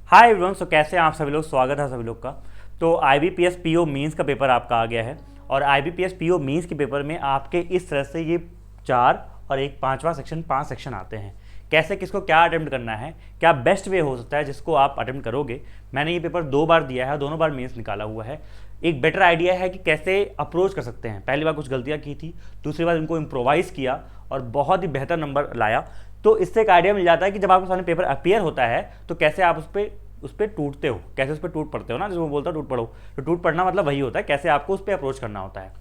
Hi everyone. सो कैसे हैं आप सभी लोग, स्वागत है सभी लोग का। तो IBPS PO मीन्स का पेपर आपका आ गया है और IBPS PO मीन्स के पेपर में आपके इस तरह से ये 4 और एक पांचवा सेक्शन 5 सेक्शन आते हैं। कैसे किसको क्या अटेम्प्ट करना है, क्या बेस्ट वे हो सकता है जिसको आप अटेम्प्ट करोगे। मैंने ये पेपर 2 बार दिया है, दोनों बार मीन्स निकाला हुआ है। एक बेटर आइडिया है कि कैसे अप्रोच कर सकते हैं। पहली बार कुछ गलतियाँ की थी, दूसरी बार इनको इम्प्रोवाइज़ किया और बहुत ही बेहतर नंबर लाया। तो इससे एक आइडिया मिल जाता है कि जब आपके सामने पेपर अपीयर होता है तो कैसे आप उस पर टूटते हो, कैसे उस पर टूट पड़ते हो ना, जिसको बोलता है टूट पड़ो। तो टूट पड़ना मतलब वही होता है, कैसे आपको उस पर अप्रोच करना होता है।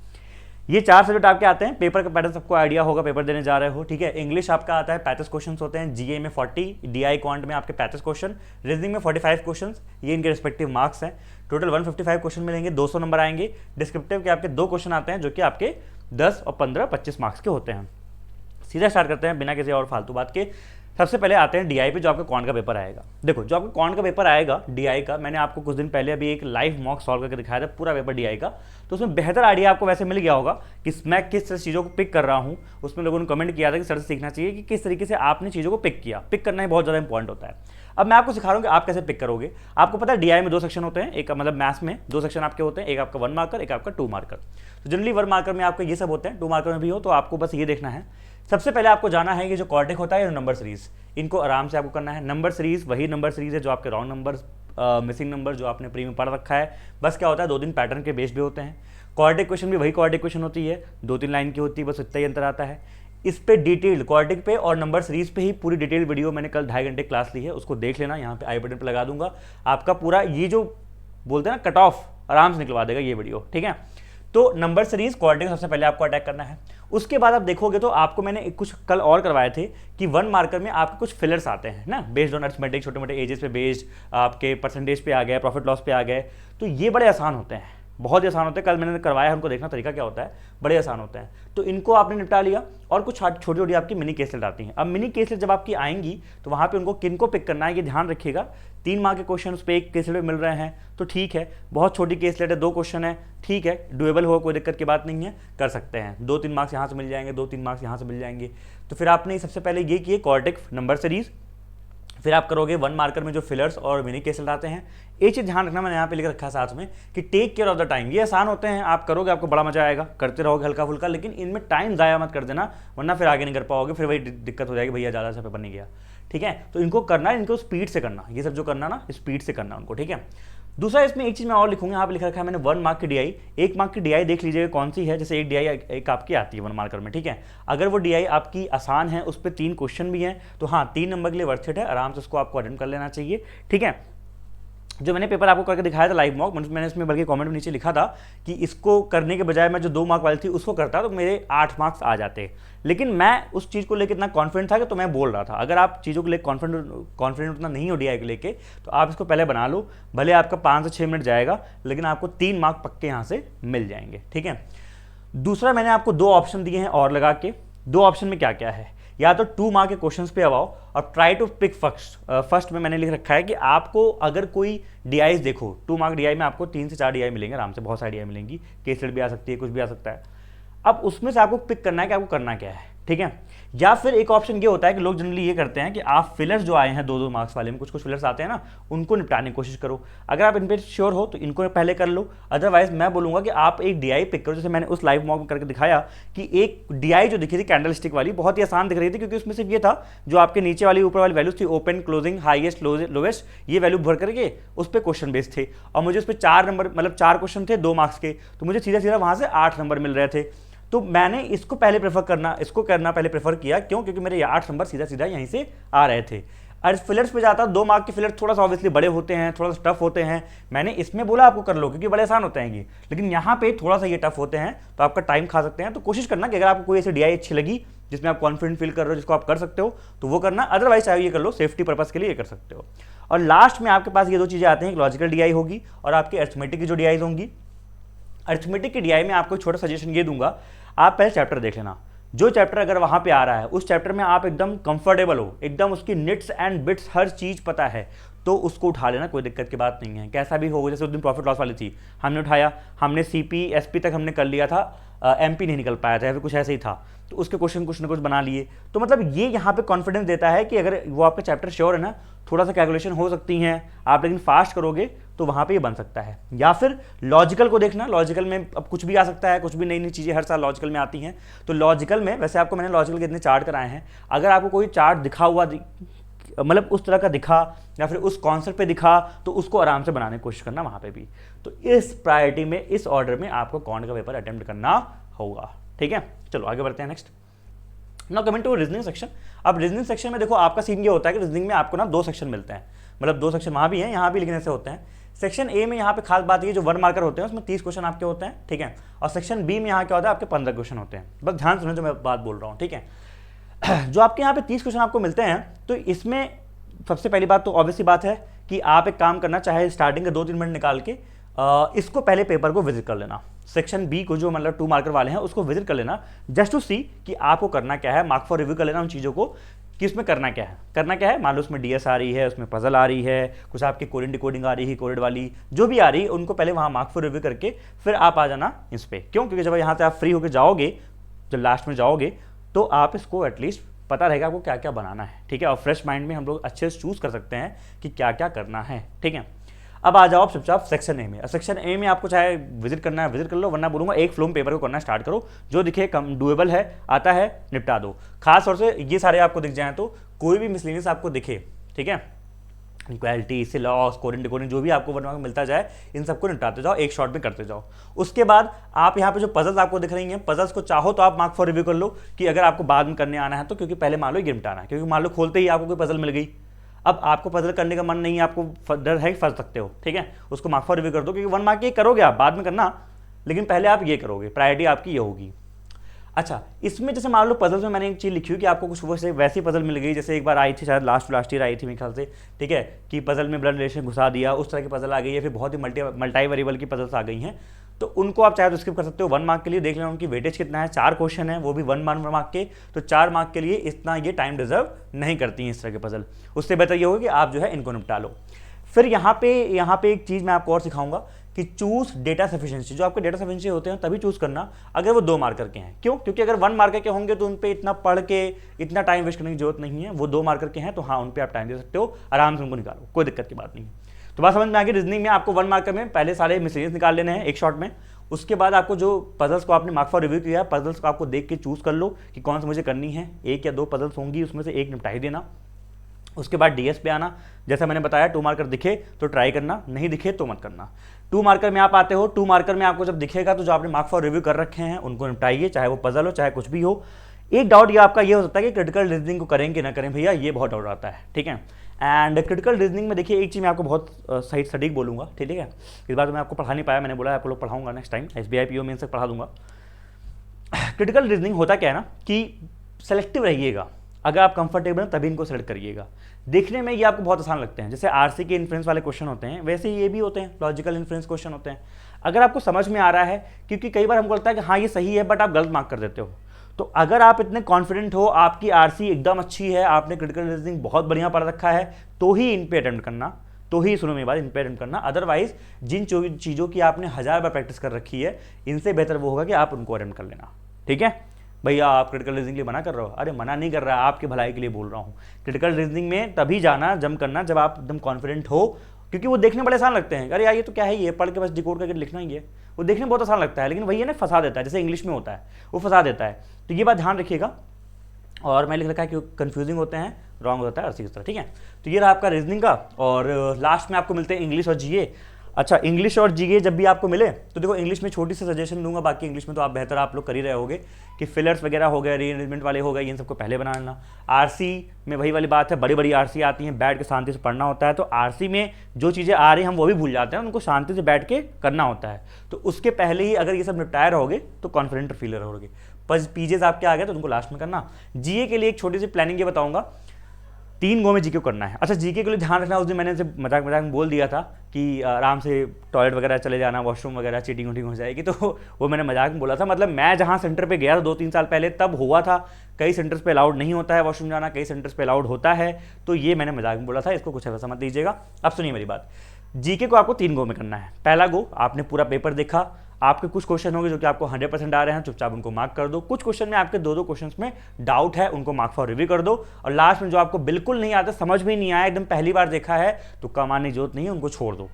ये 4 सब्जेक्ट आपके आते हैं। पेपर का पैटर्न सबको आइडिया होगा, पेपर देने जा रहे हो, ठीक है। इंग्लिश आपका आता है 35 क्वेश्चन होते हैं, जीए में 40, डीआई क्वांट में आपके 35 क्वेश्चन, रीजनिंग में 45 क्वेश्चन। ये इनके रिस्पेक्टिव मार्क्स हैं। टोटल 155 क्वेश्चन मिलेंगे, 200 नंबर आएंगे। डिस्क्रिप्टिव के आपके 2 क्वेश्चन आते हैं जो कि आपके 10 और 15 25 मार्क्स के होते हैं। सीधा स्टार्ट करते हैं बिना किसी और फालतू बात के। सबसे पहले आते हैं डीआई पे, जो आपका क्वांट का पेपर आएगा। देखो, जो आपका क्वांट का पेपर आएगा डीआई का, मैंने आपको कुछ दिन पहले अभी एक लाइव मॉक सॉल्व करके दिखाया था पूरा पेपर डीआई का। तो उसमें बेहतर आइडिया आपको वैसे मिल गया होगा कि मैं किस तरह चीज़ों को पिक कर रहा हूँ। उसमें लोगों ने कमेंट किया था कि सर से सीखना चाहिए कि किस तरीके से आपने चीज़ों को पिक किया। पिक करना ही बहुत ज़्यादा इंपॉर्टेंट होता है। अब मैं आपको सिखा रहा हूँ कि आप कैसे पिक करोगे। आपको पता है डीआई में 2 सेक्शन होते हैं, एक मतलब मैथ्स में 2 सेक्शन आपके होते हैं, एक आपका 1 मार्कर, एक आपका 2 मार्कर। तो जनरली 1 मार्कर में आपके ये सब होते हैं, 2 मार्कर में भी हो। तो आपको बस ये देखना है, सबसे पहले आपको जाना है कि जो कॉर्डिक होता है या नंबर सीरीज, इनको आराम से आपको करना है। नंबर सीरीज वही नंबर सीरीज है जो आपके रॉन्ग नंबर, मिसिंग नंबर जो आपने प्री में पढ़ रखा है। बस क्या होता है, 2-3 पैटर्न के बेस भी होते हैं। कॉर्डिक क्वेश्चन भी वही कॉर्डिक क्वेश्चन होती है, 2-3 लाइन की होती है, बस इतना ही अंतर आता है। इस पे डिटेल्ड कॉर्डिक पे और नंबर सीरीज पे ही पूरी डिटेल्ड वीडियो मैंने कल 2.5 घंटे क्लास ली है, उसको देख लेना। यहाँ पे आई बटन पे लगा दूंगा। आपका पूरा ये जो बोलते हैं ना कट ऑफ, आराम से निकलवा देगा ये वीडियो, ठीक है। तो नंबर सीरीज कॉर्डिक सबसे पहले आपको अटैक करना है। उसके बाद आप देखोगे तो आपको मैंने कुछ कल और करवाए थे कि 1 मार्कर में आपके कुछ फिलर्स आते हैं ना, बेस्ड ऑन अरिथमेटिक, छोटे मोटे एजेस पे बेस्ड, आपके परसेंटेज पे आ गए, प्रॉफिट लॉस पे आ गए। तो ये बड़े आसान होते हैं, बहुत ही आसान होते हैं। कल मैंने करवाया है, हमको देखना तरीका क्या होता है, बड़े आसान होते हैं। तो इनको आपने निपटा लिया और कुछ छोटी छोटी आपकी मिनी केसलेट आती हैं। अब मिनी केसलेट जब आपकी आएंगी तो वहाँ पे उनको किनको पिक करना है ये ध्यान रखिएगा। 3 मार्क के क्वेश्चन उस पर 1 केसलेट मिल रहे हैं तो ठीक है। बहुत छोटी केसलेट है, 2 क्वेश्चन है, ठीक है, डुएबल हो, कोई दिक्कत की बात नहीं है, कर सकते हैं। 2-3 मार्क्स यहाँ से मिल जाएंगे, 2-3 मार्क्स यहाँ से मिल जाएंगे। तो फिर आपने सबसे पहले ये किए कॉर्डिक नंबर सीरीज, फिर आप करोगे 1 मार्कर में जो फिलर्स और मिनी केसेट आते हैं। एक चीज़ ध्यान रखना, मैंने यहाँ पे लिख रखा है साथ में कि take care of the time. ये आसान होते हैं, आप करोगे आपको बड़ा मजा आएगा, करते रहोगे हल्का फुल्का, लेकिन इनमें टाइम ज़ाया मत कर देना, वरना फिर आगे नहीं कर पाओगे, फिर वही दिक्कत हो जाएगी, भैया ज़्यादा सा पेपर नहीं गया, ठीक है। तो इनको करना है, इनको स्पीड से करना, ये सब जो करना ना स्पीड से करना उनको, ठीक है। दूसरा इसमें एक चीज़ मैं और लिखूंगा, यहाँ पे लिख रखा है मैंने 1 मार्क की डीआई। 1 मार्क की डीआई देख लीजिएगा कौन सी है। जैसे एक डीआई एक आपकी आती है 1 मार्कर में, ठीक है। अगर वो डीआई आपकी आसान है, उस पर 3 क्वेश्चन भी हैं, तो हाँ 3 नंबर के लिए वर्थ इट है, आराम से उसको आपको अटेम्प्ट कर लेना चाहिए, ठीक है। जो मैंने पेपर आपको करके दिखाया था लाइव मॉक, मैंने इसमें बल्कि कमेंट में नीचे लिखा था कि इसको करने के बजाय मैं जो 2 मार्क वाली थी उसको करता तो मेरे 8 मार्क्स आ जाते। लेकिन मैं उस चीज़ को लेकर इतना कॉन्फिडेंट था कि तो मैं बोल रहा था, अगर आप चीज़ों को लेकर कॉन्फिडेंट उतना नहीं हो डीआई को लेके, तो आप इसको पहले बना लो। भले आपका 5 से 6 मिनट जाएगा, लेकिन आपको 3 मार्क पक्के यहाँ से मिल जाएंगे, ठीक है। दूसरा मैंने आपको 2 ऑप्शन दिए हैं और लगा के। 2 ऑप्शन में क्या क्या है, या तो 2 मार्क के क्वेश्चंस पे आओ और ट्राई टू पिक फर्स्ट में मैंने लिख रखा है कि आपको अगर कोई डीआईज देखो, 2 मार्क डीआई में आपको 3 से 4 डीआई मिलेंगे आराम से, बहुत सारी डीआई मिलेंगी, केसलेट भी आ सकती है, कुछ भी आ सकता है। अब उसमें से आपको पिक करना है कि आपको करना क्या है, ठीक है। या फिर एक ऑप्शन ये होता है कि लोग जनरली ये करते हैं कि आप फिलर्स जो आए हैं 2-2 मार्क्स वाले में, कुछ फिलर्स आते हैं ना, उनको निपटाने की कोशिश करो। अगर आप इन पर श्योर हो तो इनको पहले कर लो, अदरवाइज मैं बोलूंगा कि आप एक डीआई पिक करो। जैसे मैंने उस लाइव मॉक में करके दिखाया कि एक डीआई जो दिखी थी कैंडल स्टिक वाली, बहुत ही आसान दिख रही थी, क्योंकि उसमें सिर्फ ये था जो आपके नीचे वाली ऊपर वाली वैल्यूज थी, ओपन, क्लोजिंग, हाईएस्ट, लोवेस्ट, ये वैल्यू भर करके उस पर क्वेश्चन बेस्ड थे। और मुझे उस पर 4 नंबर, मतलब 4 क्वेश्चन थे 2 मार्क्स के, तो मुझे सीधा सीधा वहां से 8 नंबर मिल रहे थे। तो मैंने इसको पहले पहले प्रेफर किया, क्यों? क्योंकि मेरे 8 नंबर सीधा सीधा यहीं से आ रहे थे। और फिलर्स पे जाता, 2 मार्क के फिलर्स थोड़ा सा ऑब्वियसली बड़े होते हैं, थोड़ा सा टफ होते हैं। मैंने इसमें बोला आपको कर लो क्योंकि बड़े आसान होते हैं ये, लेकिन यहाँ पे थोड़ा सा ये टफ होते हैं, तो आपका टाइम खा सकते हैं। तो कोशिश करना कि अगर आपको कोई ऐसी डीआई अच्छी लगी जिसमें आप कॉन्फिडेंट फील कर रहे हो, जिसको आप कर सकते हो, तो वो करना। अदरवाइज चाहे ये कर लो, सेफ्टी पर्पज के लिए ये कर सकते हो। और लास्ट में आपके पास ये 2 चीज़ें आती हैं, एक लॉजिकल डीआई होगी और आपकी अरिथमेटिक की जो डीआईज होंगी। अरिथमेटिक की डीआई में आपको एक छोटा सजेशन ये दूंगा, आप पहले चैप्टर देख लेना। जो चैप्टर अगर वहां पे आ रहा है, उस चैप्टर में आप एकदम कंफर्टेबल हो, एकदम उसकी निट्स एंड बिट्स हर चीज पता है, तो उसको उठा लेना, कोई दिक्कत की बात नहीं है। कैसा भी हो, जैसे उस दिन प्रॉफिट लॉस वाली थी, हमने उठाया, हमने सीपी एसपी तक हमने कर लिया था, एमपी नहीं निकल पाया था या फिर कुछ ऐसे ही था, तो उसके क्वेश्चन कुछ ना कुछ बना लिए। तो मतलब ये यहाँ पे कॉन्फिडेंस देता है कि अगर वो आपका चैप्टर श्योर है ना, थोड़ा सा कैलकुलेशन हो सकती हैं आप, लेकिन फास्ट करोगे तो वहाँ पे ये बन सकता है। या फिर लॉजिकल को देखना, लॉजिकल में अब कुछ भी आ सकता है, कुछ भी नई नई चीज़ें हर साल लॉजिकल में आती हैं। तो लॉजिकल में वैसे आपको मैंने लॉजिकल के इतने चार्ट कराए हैं, अगर आपको कोई चार्ट दिखा हुआ मतलब उस तरह का दिखा या फिर उस कॉन्सेप्ट पे दिखा तो उसको आराम से बनाने की कोशिश करना वहाँ पे भी। तो इस प्रायोरिटी में, इस ऑर्डर में आपको कौन का पेपर अटेम्प्ट करना होगा। ठीक है, चलो आगे बढ़ते हैं next. Now coming to reasoning section. अब रीजनिंग सेक्शन में देखो आपका सीन ये होता है कि रीजनिंग में आपको ना 2 सेक्शन मिलते हैं, मतलब 2 सेक्शन वहाँ भी हैं यहाँ भी, लेकिन ऐसे होते हैं। सेक्शन ए में यहाँ पे खास बात ये जो 1 मार्कर होते हैं उसमें 30 क्वेश्चन आपके होते हैं, ठीक है। और सेक्शन बी में यहाँ क्या होता है, आपके 15 क्वेश्चन होते हैं। बस ध्यान सुनो जो मैं बात बोल रहा हूँ, ठीक है। जो आपके यहाँ पे 30 क्वेश्चन आपको मिलते हैं, तो इसमें सबसे पहली बात तो ऑब्वियसली बात है कि आप एक काम करना, चाहे स्टार्टिंग के 2-3 मिनट निकाल के इसको पहले पेपर को विजिट कर लेना। सेक्शन बी को जो मतलब 2 मार्कर वाले हैं उसको विजिट कर लेना, जस्ट टू सी कि आपको करना क्या है, मार्क फॉर रिव्यू कर लेना उन चीज़ों को कि उसमें करना क्या है। करना क्या है, मान लो उसमें डीएस आ रही है, उसमें पजल आ रही है, कुछ आपकी कोडिंग डिकोडिंग आ रही है, कोडेड वाली जो भी आ रही है, उनको पहले वहाँ मार्क फॉर रिव्यू करके फिर आप आ जाना इस पर। क्यों? क्योंकि जब यहाँ से आप फ्री होकर जाओगे, जब लास्ट में जाओगे तो आप इसको एटलीस्ट पता रहेगा आपको क्या क्या बनाना है, ठीक है। और फ्रेश माइंड में हम लोग अच्छे से चूज कर सकते हैं कि क्या क्या करना है, ठीक है। अब आ जाओ आप चुपचाप सेक्शन ए में। सेक्शन ए में आपको चाहे विजिट करना है विजिट कर लो, वरना बोलूंगा एक फ्लो में पेपर को करना स्टार्ट करो, जो दिखे कम डुएबल है, आता है, निपटा दो। खास तौर से ये सारे आपको दिख जाए तो कोई भी मिसलेनियस आपको दिखे, ठीक है, इक्वालिटी, सिलॉस, कोडिंग डिकोडिंग जो भी आपको वन मार्क मिलता जाए, इन सबको निपटाते जाओ, एक शॉट में करते जाओ। उसके बाद आप यहाँ पे जो पजल्स आपको दिख रही हैं, पजल्स को चाहो तो आप मार्क फॉर रिव्यू कर लो कि अगर आपको बाद में करने आना है तो, क्योंकि पहले मान लो ये निपटाना है। क्योंकि मान लो खोलते ही आपको कोई पजल मिल गई, अब आपको पजल करने का मन नहीं है, आपको डर है फंस सकते हो, ठीक है, उसको मार्क फॉर रिव्यू कर दो, क्योंकि 1 मार्क ये करोगे आप बाद में करना, लेकिन पहले आप ये करोगे, प्रायोरिटी आपकी ये होगी। अच्छा, इसमें जैसे मान लो पजल्स में मैंने एक चीज़ लिखी हुई कि आपको कुछ वैसी पजल मिल गई, जैसे एक बार आई थी शायद लास्ट ईयर आई थी मेरे ख्याल से, ठीक है, कि पजल में ब्लड रिलेशन घुसा दिया, उस तरह की पजल आ गई है, फिर बहुत ही मल्टी वेरिएबल की पजल्स आ गई हैं। तो उनको आप चाहे तो स्किप कर सकते हो। 1 मार्क के लिए देख लेना उनकी वेटेज कितना है, 4 क्वेश्चन है, वो भी 1 मार्क के, तो 4 मार्क के लिए इतना ये टाइम डिजर्व नहीं करती हैं इस तरह के पजल। उससे बेहतर ये होगा कि आप जो है इनको निपटा लो। फिर यहाँ पे एक चीज़ मैं आपको और सिखाऊंगा कि चूज डेटा सफिशिएंसी। जो आपके डेटा सफिशिएंसी होते हैं तभी चूज करना अगर वो 2 मार्कर के हैं। क्यों? क्योंकि अगर 1 मार्कर के होंगे तो उन पे इतना पढ़ के इतना टाइम वेस्ट करने की जरूरत नहीं है। वो 2 मार्कर के हैं तो हाँ, उन पे आप टाइम दे सकते हो, आराम से उनको निकालो, कोई दिक्कत की बात नहीं है। तो बात समझ में आ गई। रीजनिंग में आपको 1 मार्कर में पहले सारे मिसलेनियस निकाल लेने हैं एक शॉट में। उसके बाद आपको जो पजल्स को आपने मार्क फॉर रिव्यू किया, पजल्स को आपको देख के चूज कर लो कि कौन सी मुझे करनी है। 1 या 2 पजल्स होंगी, उसमें से एक निपटा ही देना। उसके बाद डीएस पे आना, जैसा मैंने बताया 2 मार्कर दिखे तो ट्राई करना, नहीं दिखे तो मत करना। 2 मार्कर में आप आते हो, 2 मार्कर में आपको जब दिखेगा तो जो आपने मार्क फॉर रिव्यू कर रखे हैं उनको निपटाइए, चाहे वो पजल हो चाहे कुछ भी हो। एक डाउट ये आपका ये हो सकता है कि क्रिटिकल रीजनिंग को करेंगे ना करें भैया, ये बहुत डाउट आता है, ठीक है। एंड क्रिटिकल रीजनिंग में देखिए एक चीज़ मैं आपको बहुत सही सटीक बोलूँगा, ठीक है। इस बार तो मैं आपको पढ़ा नहीं पाया, मैंने बोला आपको लोग पढ़ाऊंगा next time, SBI PO mains तक पढ़ा दूंगा। क्रिटिकल रीजनिंग होता क्या है ना कि सेलेक्टिव रहिएगा, अगर आप कंफर्टेबल हैं तभी इनको सेलेक्ट करिएगा। देखने में ये आपको बहुत आसान लगते हैं, जैसे आरसी के इन्फ्लुएंस वाले क्वेश्चन होते हैं वैसे ये भी होते हैं, लॉजिकल इन्फ्लुएंस क्वेश्चन होते हैं। अगर आपको समझ में आ रहा है, क्योंकि कई बार हमको लगता है कि हाँ ये सही है बट आप गलत मार्क कर देते हो, तो अगर आप इतने कॉन्फिडेंट हो, आपकी आरसी एकदम अच्छी है, आपने क्रिटिकल रीजनिंग बहुत बढ़िया पढ़ रखा है, तो ही इन पे अटेम्प्ट करना, तो ही सुनो मेरी बात, इन पे अटेम्प्ट करना। अदरवाइज जिन चीज़ों की आपने 1000 बार प्रैक्टिस कर रखी है, इनसे बेहतर वो होगा कि आप उनको अटेम्प्ट कर लेना, ठीक है। भैया आप क्रिटिकल रीजनिंग के लिए मना कर रहे हो, अरे मना नहीं कर रहा है, आपके भलाई के लिए बोल रहा हूँ। क्रिटिकल रीजनिंग में तभी जाना, जम करना जब आप एकदम कॉन्फिडेंट हो, क्योंकि वो देखने बड़े आसान लगते हैं। अरे यार ये तो क्या है, ये पढ़ के बस डिकोड करके लिखना ही है, वो देखने बहुत आसान लगता है, लेकिन वही है ना फंसा देता है, जैसे इंग्लिश में होता है वो फंसा देता है। तो ये बात ध्यान रखिएगा। और मैं लिख रखा है कि कंफ्यूजिंग होते हैं, रॉन्ग होता है, और इसी तरह, ठीक है। तो ये रहा आपका रीजनिंग का। और लास्ट में आपको मिलते हैं इंग्लिश और जीए। अच्छा, इंग्लिश और जीए जब भी आपको मिले तो देखो इंग्लिश में छोटी सी सजेशन दूंगा, बाकी इंग्लिश में तो आप बेहतर आप लोग कर ही रहे होगे कि फिलर्स वगैरह हो गए, रीअरेंजमेंट वाले हो गए, इन सबको पहले बना लेना। आरसी में वही वाली बात है, बड़ी बड़ी आरसी आती हैं, बैठ के शांति से पढ़ना होता है। तो आरसी में जो चीज़ें आ रही हैं हम वो भी भूल जाते हैं, उनको शांति से बैठ के करना होता है। तो उसके पहले ही अगर ये सब निपटाए रहोगे तो कॉन्फिडेंट फील रहोगे। पीजेस आपके आ गए तो उनको लास्ट में करना। जीए के लिए एक छोटी सी प्लानिंग ये बताऊंगा, 3 गो में जीके करना है। अच्छा, जीके के लिए ध्यान रखना, उस दिन मैंने मजाक में बोल दिया था कि आराम से टॉयलेट वगैरह चले जाना, वॉशरूम वगैरह चीटिंग वोटिंग हो जाएगी, तो वो मैंने मजाक में बोला था। मतलब मैं जहाँ सेंटर पे गया था 2-3 साल पहले तब हुआ था, कई सेंटर्स पे अलाउड नहीं होता है वॉशरूम जाना, कई सेंटर्स पे अलाउड होता है, तो ये मैंने मजाक में बोला था, इसको कुछ ऐसा मत दीजिएगा। अब सुनिए मेरी बात, जीके को आपको 3 गो में करना है। पहला गो, आपने पूरा पेपर देखा, आपके कुछ क्वेश्चन होंगे जो कि आपको 100% आ रहे हैं, चुपचाप उनको मार्क कर दो। कुछ क्वेश्चन में आपके 2-2 क्वेश्चन में डाउट है, उनको मार्क फॉर रिव्यू कर दो। और लास्ट में जो आपको बिल्कुल नहीं आता, समझ में नहीं आया, एकदम पहली बार देखा है, तो कमाने की जरूरत नहीं है, उनको छोड़ दो।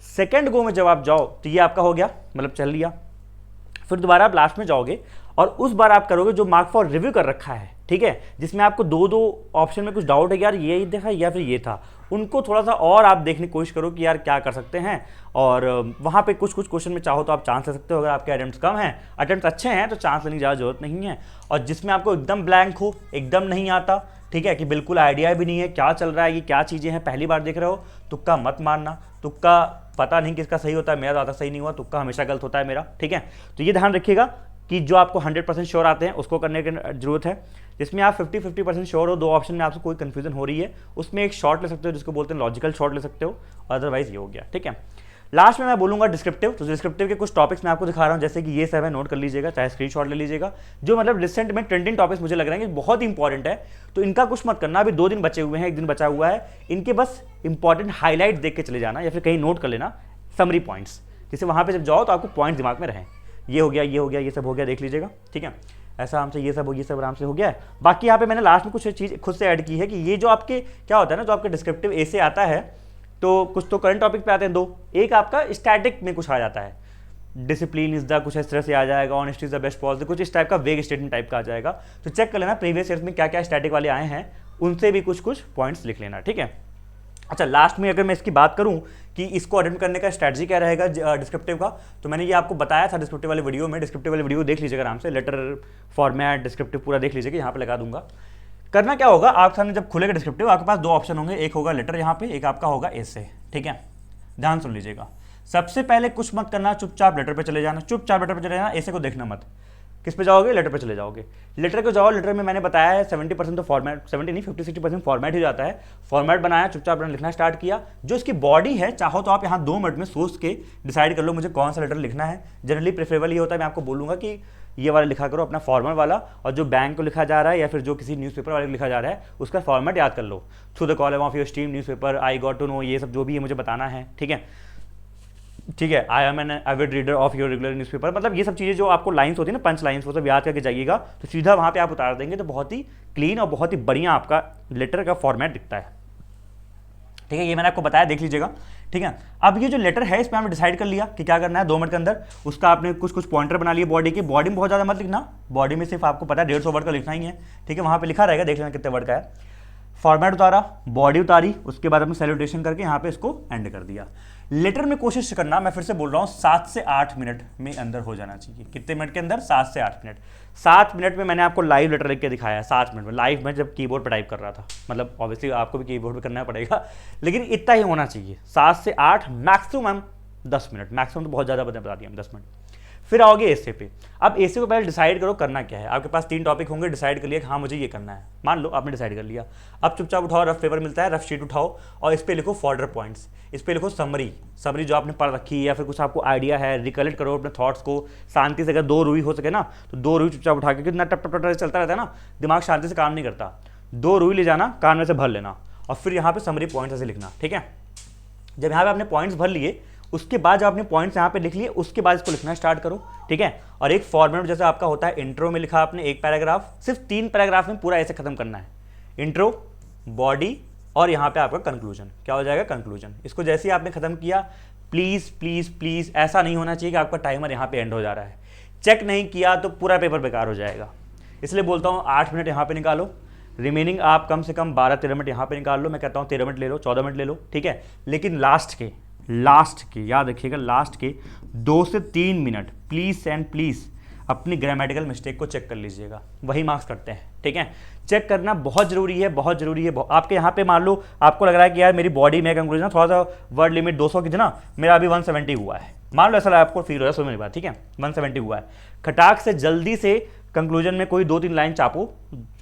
सेकेंड गो में जब आप जाओ तो ये आपका हो गया, मतलब चल लिया। फिर दोबारा आप लास्ट में जाओगे और उस बार आप करोगे जो मार्क फॉर रिव्यू कर रखा है, ठीक है, जिसमें आपको 2-2 ऑप्शन में कुछ डाउट है कि यार ये ही देखा या फिर ये था, उनको थोड़ा सा और आप देखने की कोशिश करो कि यार क्या कर सकते हैं। और वहाँ पे कुछ क्वेश्चन में चाहो तो आप चांस ले सकते हो। अगर आपके अटेम्प्ट्स कम हैं, अटेम्प्ट्स अच्छे हैं, तो चांस लेने की ज़्यादा जरूरत नहीं है। और जिसमें आपको एकदम ब्लैंक हो, एकदम नहीं आता, ठीक है, कि बिल्कुल आइडिया भी नहीं है क्या चल रहा है, ये क्या चीज़ें हैं, पहली बार देख रहे हो, तुक्का मत मारना। तुक्का पता नहीं किसका सही होता है, मेरा ज़्यादा सही नहीं हुआ, तुक्का हमेशा गलत होता है मेरा, ठीक है। तो ये ध्यान रखिएगा कि जो आपको 100% श्योर आते हैं उसको करने की जरूरत है। जिसमें आप 50-50% श्योर हो, 2 ऑप्शन में आपसे कोई कंफ्यूजन हो रही है, उसमें एक शॉर्ट ले सकते हो, जिसको बोलते हैं लॉजिकल शॉर्ट ले सकते हो, अदरवाइज ये हो गया, ठीक है। लास्ट में मैं बोलूंगा डिस्क्रिप्टिव। तो डिस्क्रिप्टिव के कुछ टॉपिक्स मैं आपको दिखा रहा हूं, जैसे कि ये सब है, नोट कर लीजिएगा, चाहे स्क्रीनशॉट ले लीजिएगा। जो मतलब रिसेंट में ट्रेंडिंग टॉपिक्स मुझे लग रहे हैं कि बहुत ही इंपॉर्टेंट है, तो इनका कुछ मत करना। अभी 2 दिन बचे हुए हैं, 1 दिन बचा हुआ है, इनके बस इंपॉर्टेंट हाईलाइट देख के चले जाना, या फिर कहीं नोट कर लेना समरी पॉइंट्स, जिससे वहां पर जब जाओ तो आपको पॉइंट दिमाग में रहें। ये हो गया, ये हो गया, ये सब हो गया, देख लीजिएगा, ठीक है। ऐसा आराम से ये सब आराम से हो गया है। बाकी यहाँ पे मैंने लास्ट में कुछ चीज़ खुद से ऐड की है कि ये जो आपके क्या होता है ना, जो आपके डिस्क्रिप्टिव ए से आता है, तो कुछ तो करंट टॉपिक पे आते हैं 2, एक आपका स्टैटिक में कुछ आ जाता है, डिसिप्लिन इज द कुछ इस तरह से आ जाएगा, honesty is the best policy, कुछ इस टाइप का वेग स्टेटमेंट टाइप का आ जाएगा। तो चेक कर लेना प्रीवियस ईयर्स में क्या क्या स्टैटिक वाले आए हैं, उनसे भी कुछ पॉइंट्स लिख लेना, ठीक है। अच्छा, लास्ट में अगर मैं इसकी बात करूं कि इसको अटेम्प्ट करने का स्ट्रैटेजी क्या रहेगा डिस्क्रिप्टिव का, तो मैंने ये आपको बताया था डिस्क्रिप्टिव वाले वीडियो में। डिस्क्रिप्टिव वाले वीडियो देख लीजिएगा आराम से, लेटर फॉर्मेट डिस्क्रिप्टिव पूरा देख लीजिएगा, यहाँ पे लगा दूंगा। करना क्या होगा, आपके सामने जब खुलेगा डिस्क्रिप्टिव, आपके पास 2 ऑप्शन होंगे, एक होगा लेटर यहाँ पे, एक आपका होगा एसे, ठीक है। ध्यान सुन लीजिएगा, सबसे पहले कुछ मत करना, चुपचाप लेटर पे चले जाना, चुपचाप लेटर पे चले जाना, एसे को देखना मत। किस पे जाओगे, लेटर पे चले जाओगे। लेटर को जाओ, लेटर में मैंने बताया है 70% तो फॉर्मेट, 70 नहीं 50-60% फॉर्मेट ही जाता है। फॉर्मेट बनाया, चुपचाप लिखना स्टार्ट किया। जो इसकी बॉडी है, चाहो तो आप यहाँ 2 मिनट में सोच के डिसाइड कर लो मुझे कौन सा लेटर लिखना है। जनरली प्रेफरेबल ये होता है, मैं आपको बोलूँगा कि ये वाला लिखा करो अपना फॉर्मेट वाला, और जो बैंक को लिखा जा रहा है या फिर जो किसी न्यूज़पेपर वाले को लिखा जा रहा है उसका फॉर्मेट याद कर लो। Through the column of your stream newspaper, I got to know, ये सब जो भी है मुझे बताना है, ठीक है, ठीक है। I am an avid reader of your regular newspaper, मतलब ये सब चीज़ें जो आपको लाइंस होती है ना, पंच लाइंस, वो सब याद करके जाइएगा, तो सीधा वहाँ पे आप उतार देंगे, तो बहुत ही क्लीन और बहुत ही बढ़िया आपका लेटर का फॉर्मेट दिखता है, ठीक है। ये मैंने आपको बताया, देख लीजिएगा, ठीक है। अब ये जो लेटर है, इसमें आपने डिसाइड कर लिया कि क्या करना है 2 मिनट के अंदर। उसका आपने कुछ पॉइंटर बना लिए बॉडी के। बॉडी में बहुत ज़्यादा मत लिखना, बॉडी में सिर्फ आपको पता है 150 वर्ड का लिखना ही है, ठीक है। वहाँ पे लिखा रहेगा, देख लेना कितने वर्ड का है। फॉर्मेट उतारा, बॉडी उतारी, उसके बाद आपने सैल्यूटेशन करके यहाँ पे इसको एंड कर दिया। लेटर में कोशिश करना, मैं फिर से बोल रहा हूँ, 7 से 8 मिनट में अंदर हो जाना चाहिए। कितने मिनट के अंदर, 7 से 8 मिनट। 7 मिनट में मैंने आपको लाइव लेटर लिख के दिखाया है, 7 मिनट में लाइव में, जब कीबोर्ड पर टाइप कर रहा था। मतलब ऑब्वियसली आपको भी कीबोर्ड पर करना पड़ेगा, लेकिन इतना ही होना चाहिए, 7 से 8, मैक्सिमम 10 मिनट। मैक्सिमम तो बहुत ज़्यादा बता दिया हम, 10 मिनट। फिर आओगे एसे पे। अब एसे को पहले डिसाइड करो करना क्या है। आपके पास 3 टॉपिक होंगे, डिसाइड कर लिया कि हाँ मुझे ये करना है, मान लो आपने डिसाइड कर लिया। अब चुपचाप उठाओ, रफ पेपर मिलता है, रफ शीट उठाओ और इस पे लिखो फॉर्डर पॉइंट्स, इस पे लिखो समरी जो आपने पढ़ रखी है या फिर कुछ आपको आइडिया है, रिकलेक्ट करो अपने थॉट्स को शांति से। अगर 2 रुई हो सके ना, तो 2 रुई चुपचाप उठा के, कितना टप टप टप चलता रहता है ना, दिमाग शांति से काम नहीं करता। 2 रुई ले जाना, कान में से भर लेना और फिर यहाँ पे समरी पॉइंट्स ऐसे लिखना, ठीक है। जब यहाँ पे आपने पॉइंट्स भर लिए, उसके बाद जब आपने पॉइंट्स यहाँ पे लिख लिए, उसके बाद इसको लिखना स्टार्ट करो, ठीक है। और एक फॉर्मेट जैसे आपका होता है, इंट्रो में लिखा आपने 1 पैराग्राफ, सिर्फ 3 पैराग्राफ में पूरा ऐसे खत्म करना है। इंट्रो, बॉडी और यहाँ पे आपका कंक्लूजन, क्या हो जाएगा, कंक्लूजन। इसको जैसे ही आपने खत्म किया, प्लीज प्लीज प्लीज ऐसा नहीं होना चाहिए कि आपका टाइमर यहाँ पे एंड हो जा रहा है। चेक नहीं किया तो पूरा पेपर बेकार हो जाएगा। इसलिए बोलता हूँ 8 मिनट यहाँ पे निकालो, रिमेनिंग आप कम से कम 12-13 मिनट यहाँ पे निकाल लो। मैं कहता हूँ 13 मिनट ले लो, 14 मिनट ले लो, ठीक है। लेकिन लास्ट के याद रखिएगा, लास्ट के 2 से 3 मिनट प्लीज एंड प्लीज अपनी ग्रामेटिकल मिस्टेक को चेक कर लीजिएगा, वही मार्क्स करते हैं, ठीक है। चेक करना बहुत जरूरी है, बहुत जरूरी है। आपके यहाँ पे मान लो आपको लग रहा है कि यार मेरी बॉडी में कंक्लूजन थोड़ा सा वर्ड लिमिट 200 की थी ना, मेरा अभी 170 हुआ है, मान लो ऐसा आपको फील हो रहा है, सुनो मेरी बात, ठीक है। 170 हुआ है, खटाक से जल्दी से कंक्लूजन में कोई 2-3 लाइन चापो,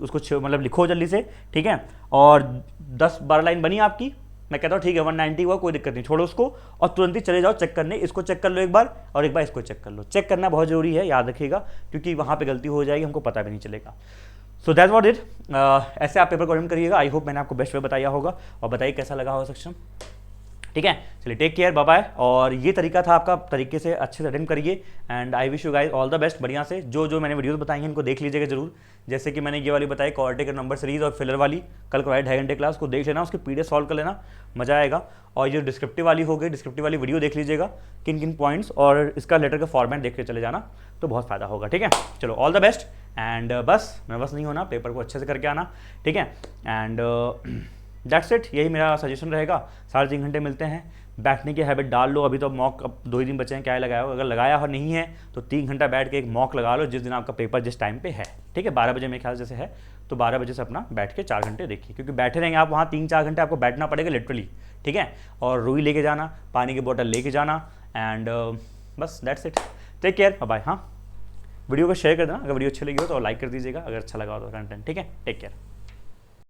उसको मतलब लिखो जल्दी से, ठीक है। और 10-12 लाइन बनी आपकी, मैं कहता हूँ ठीक है 190 हुआ, कोई दिक्कत नहीं, छोड़ो उसको और तुरंत ही चले जाओ चेक करने। इसको चेक कर लो एक बार और एक बार इसको चेक कर लो। चेक करना बहुत जरूरी है, याद रखिएगा, क्योंकि वहाँ पे गलती हो जाएगी, हमको पता भी नहीं चलेगा। So that's what it. ऐसे आप पेपर को अटेम्प्ट करिएगा। आई होप मैंने आपको बेस्ट वे बताया होगा। और बताइए कैसा लगा होगा सेक्शन। ठीक है, चलिए टेक केयर, बाय बाय। और ये तरीका था आपका, तरीके से अच्छे से अटेंड करिए and I wish you guys all the best. बढ़िया से जो मैंने वीडियोस बताई हैं इनको देख लीजिएगा जरूर। जैसे कि मैंने ये वाली बताई कोऑर्डिनेट का नंबर सीरीज और फिलर वाली, कल करवाई 2.5 घंटे क्लास, को देख लेना, उसके पीडीएफ सॉल्व कर लेना, मजा आएगा। और ये डिस्क्रिप्टिव वाली हो गई, डिस्क्रिप्टिव वाली वीडियो देख लीजिएगा, किन किन पॉइंट्स और इसका लेटर का फॉर्मेट देख के चले जाना, तो बहुत फायदा होगा। ठीक है, चलो ऑल द बेस्ट एंड बस नर्वस नहीं होना, पेपर को अच्छे से करके आना। ठीक है, एंड दैट्स इट, यही मेरा सजेशन रहेगा। 3.5 घंटे मिलते हैं, बैठने की हैबिट डाल लो। अभी तो मॉक, अब 2 ही दिन बचे हैं, क्या लगाया हो, अगर लगाया हो नहीं है तो 3 घंटा बैठ के एक मॉक लगा लो जिस दिन आपका पेपर जिस टाइम पे है। ठीक है, 12 बजे मेरे ख्याल जैसे है, तो 12 बजे से अपना बैठ के 4 घंटे देखिए, क्योंकि बैठे रहेंगे आप वहाँ 3-4 घंटे, आपको बैठना पड़ेगा लिटरली। ठीक है, और रुई लेके जाना, पानी की बोतल लेके जाना एंड बस that's it, take care, bye. हाँ, वीडियो को शेयर कर देना, अगर वीडियो अच्छी लगी हो तो लाइक कर दीजिएगा, अगर अच्छा लगा हो तो कंटेंट। ठीक है, टेक केयर।